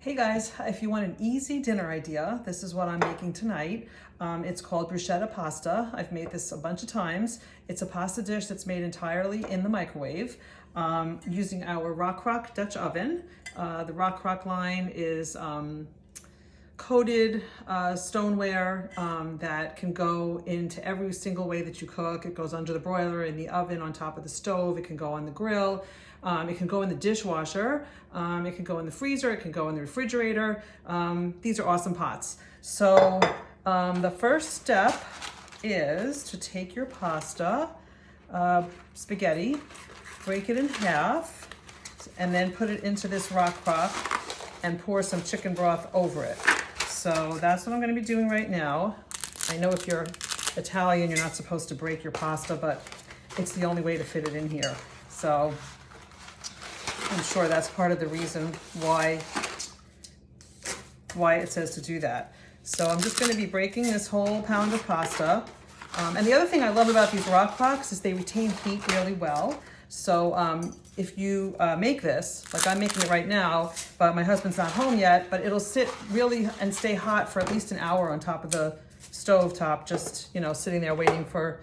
Hey guys, if you want an easy dinner idea, this is what I'm making tonight. It's called Bruschetta pasta. I've made this a bunch of times. It's a pasta dish that's made entirely in the microwave using our Rock Dutch oven. The Rock line is coated stoneware that can go into every single way that you cook. It goes under the broiler, in the oven, on top of the stove. It can go on the grill. It can go in the dishwasher. It can go in the freezer. It can go in the refrigerator. These are awesome pots. So the first step is to take your pasta, spaghetti, break it in half, and then put it into this rock and pour some chicken broth over it. So that's what I'm going to be doing right now. I know if you're Italian, you're not supposed to break your pasta, but it's the only way to fit it in here. So I'm sure that's part of the reason why it says to do that. So I'm just going to be breaking this whole pound of pasta. And the other thing I love about these Rocks is they retain heat really well. So if you make this, like I'm making it right now, but my husband's not home yet, but it'll sit really and stay hot for at least an hour on top of the stove top, just, sitting there waiting for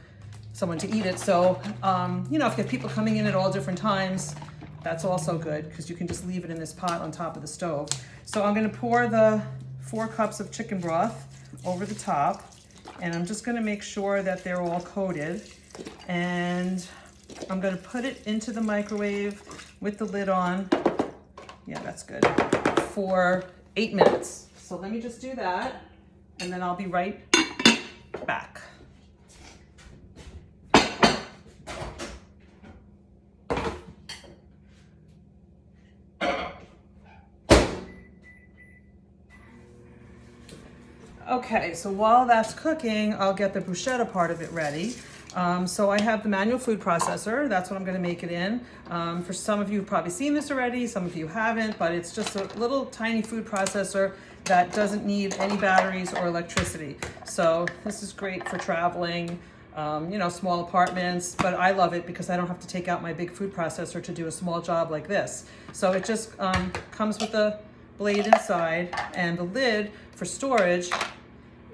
someone to eat it. So, if you have people coming in at all different times, that's also good because you can just leave it in this pot on top of the stove. So I'm going to pour the 4 cups of chicken broth over the top, and I'm just going to make sure that they're all coated. And I'm going to put it into the microwave with the lid on. Yeah, that's good. For 8 minutes. So let me just do that, and then I'll be right back. Okay, so while that's cooking, I'll get the bruschetta part of it ready. So I have the manual food processor. That's what I'm going to make it in. For some of you, you've probably seen this already. Some of you haven't, but it's just a little tiny food processor that doesn't need any batteries or electricity. So this is great for traveling, small apartments, but I love it because I don't have to take out my big food processor to do a small job like this. So it just comes with a blade inside, and the lid for storage,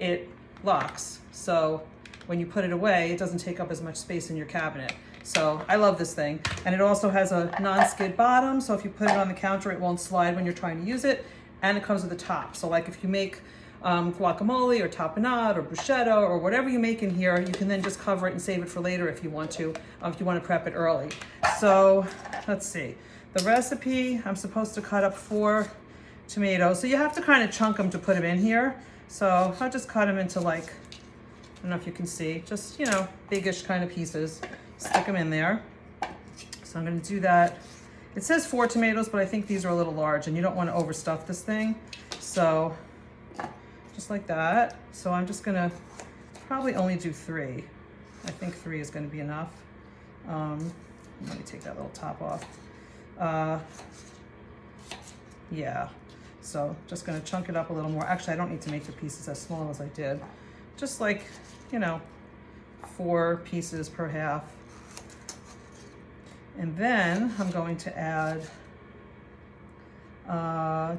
it locks. So when you put it away, it doesn't take up as much space in your cabinet. So I love this thing. And it also has a non-skid bottom, so if you put it on the counter, it won't slide when you're trying to use it. And it comes with a top. So like if you make guacamole or tapenade or bruschetta or whatever you make in here, you can then just cover it and save it for later if you want to prep it early. So let's see. The recipe, I'm supposed to cut up 4 tomatoes. So you have to kind of chunk them to put them in here. So I'll just cut them into, like, I don't know if you can see, just, biggish kind of pieces. Stick them in there. So I'm going to do that. It says 4 tomatoes, but I think these are a little large, and you don't want to overstuff this thing. So just like that. So I'm just going to probably only do 3. I think 3 is going to be enough. Let me take that little top off. Yeah. So just going to chunk it up a little more. Actually, I don't need to make the pieces as small as I did. Just like, 4 pieces per half. And then I'm going to add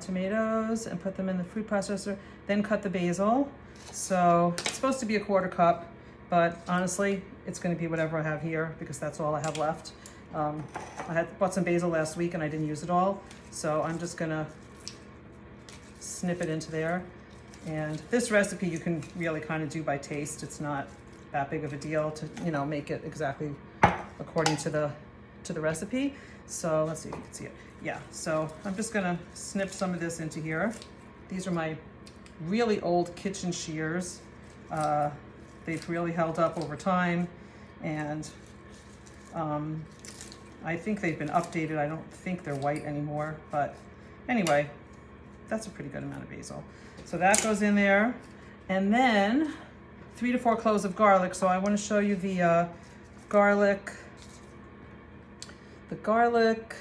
tomatoes and put them in the food processor. Then cut the basil. So it's supposed to be a 1/4 cup, but honestly, it's going to be whatever I have here because that's all I have left. I bought some basil last week and I didn't use it all. So I'm just going to snip it into there. And this recipe you can really kind of do by taste. It's not that big of a deal to, make it exactly according to the recipe. So let's see if you can see it. Yeah, so I'm just gonna snip some of this into here. These are my really old kitchen shears. They've really held up over time, and I think they've been updated. I don't think they're white anymore, but anyway, that's a pretty good amount of basil. So that goes in there. And then 3 to 4 cloves of garlic. So I want to show you the garlic. The garlic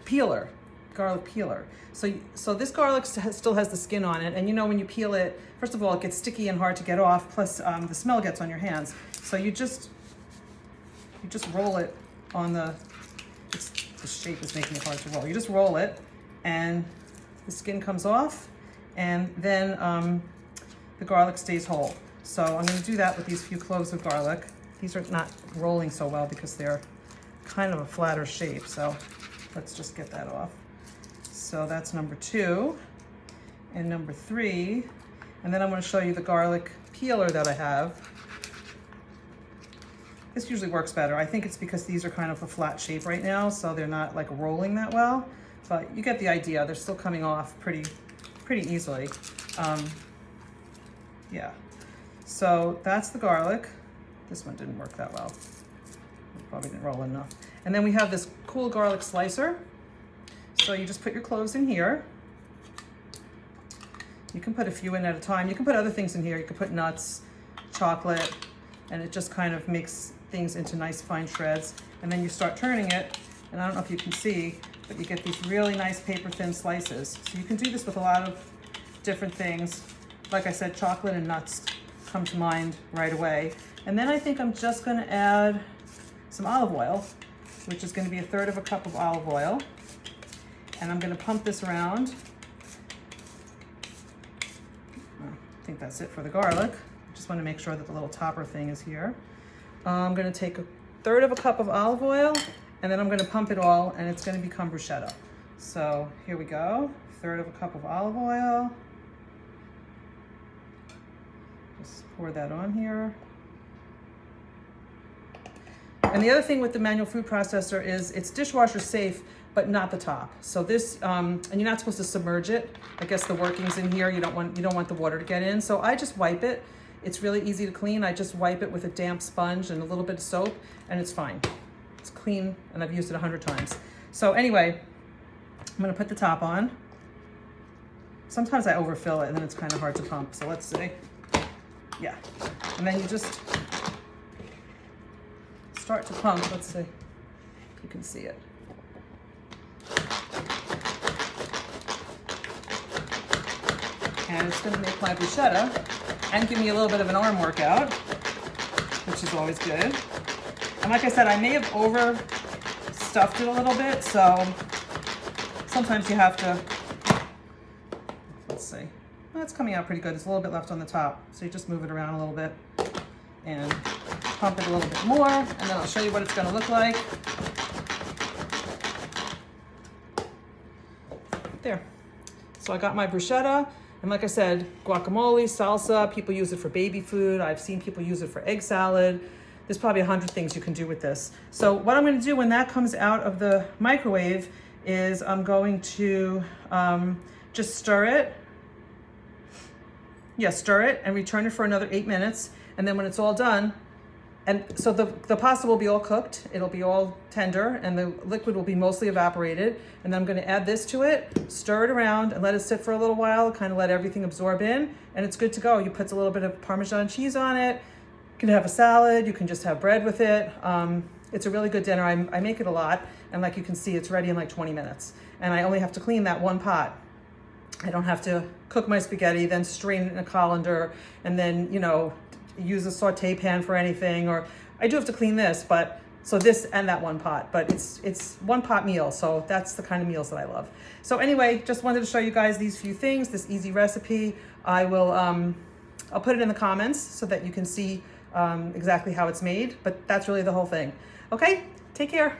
peeler. Garlic peeler. So this garlic still has the skin on it. And when you peel it, first of all, it gets sticky and hard to get off. Plus the smell gets on your hands. So you just roll it on the, it's the shape is making it hard to roll. You just roll it and the skin comes off, and then the garlic stays whole. So I'm gonna do that with these few cloves of garlic. These are not rolling so well because they're kind of a flatter shape, so let's just get that off. So that's number 2 and number 3. And then I'm gonna show you the garlic peeler that I have. This usually works better. I think it's because these are kind of a flat shape right now, so they're not like rolling that well. But you get the idea. They're still coming off pretty easily. Yeah. So that's the garlic. This one didn't work that well. It probably didn't roll enough. And then we have this cool garlic slicer. So you just put your cloves in here. You can put a few in at a time. You can put other things in here. You can put nuts, chocolate, and it just kind of makes things into nice fine shreds. And then you start turning it, and I don't know if you can see, but you get these really nice paper thin slices. So you can do this with a lot of different things. Like I said, chocolate and nuts come to mind right away. And then I think I'm just gonna add some olive oil, which is gonna be 1/3 cup of olive oil. And I'm gonna pump this around. I think that's it for the garlic. Just wanna make sure that the little topper thing is here. I'm gonna take 1/3 cup of olive oil, and then I'm gonna pump it all, and it's gonna become bruschetta. So here we go, 1/3 cup of olive oil. Just pour that on here. And the other thing with the manual food processor is it's dishwasher safe, but not the top. So this, and you're not supposed to submerge it. I guess the workings in here, you don't want the water to get in. So I just wipe it. It's really easy to clean. I just wipe it with a damp sponge and a little bit of soap, and it's fine. It's clean, and I've used it 100 times. So anyway, I'm gonna put the top on. Sometimes I overfill it, and then it's kind of hard to pump. So let's see. Yeah, and then you just start to pump. Let's see if you can see it. And it's gonna make my bruschetta and give me a little bit of an arm workout, which is always good. And like I said, I may have overstuffed it a little bit, so sometimes you have to, let's see. Well, it's coming out pretty good. There's a little bit left on the top, so you just move it around a little bit and pump it a little bit more, and then I'll show you what it's gonna look like. There. So I got my bruschetta. And like I said, guacamole, salsa, people use it for baby food. I've seen people use it for egg salad. There's probably 100 things you can do with this. So what I'm gonna do when that comes out of the microwave is I'm going to just stir it. Yeah, stir it and return it for another 8 minutes. And then when it's all done, and so the pasta will be all cooked, it'll be all tender, and the liquid will be mostly evaporated. And then I'm gonna add this to it, stir it around, and let it sit for a little while, kind of let everything absorb in, and it's good to go. You put a little bit of Parmesan cheese on it. You can have a salad, you can just have bread with it. It's a really good dinner. I make it a lot, and like you can see, it's ready in like 20 minutes. And I only have to clean that one pot. I don't have to cook my spaghetti, then strain it in a colander, and then, you know, use a saute pan for anything, or I do have to clean this, but so this and that one pot, but it's one pot meal. So that's the kind of meals that I love. So anyway, just wanted to show you guys these few things, this easy recipe. I will, I'll put it in the comments so that you can see exactly how it's made, but that's really the whole thing. Okay, take care.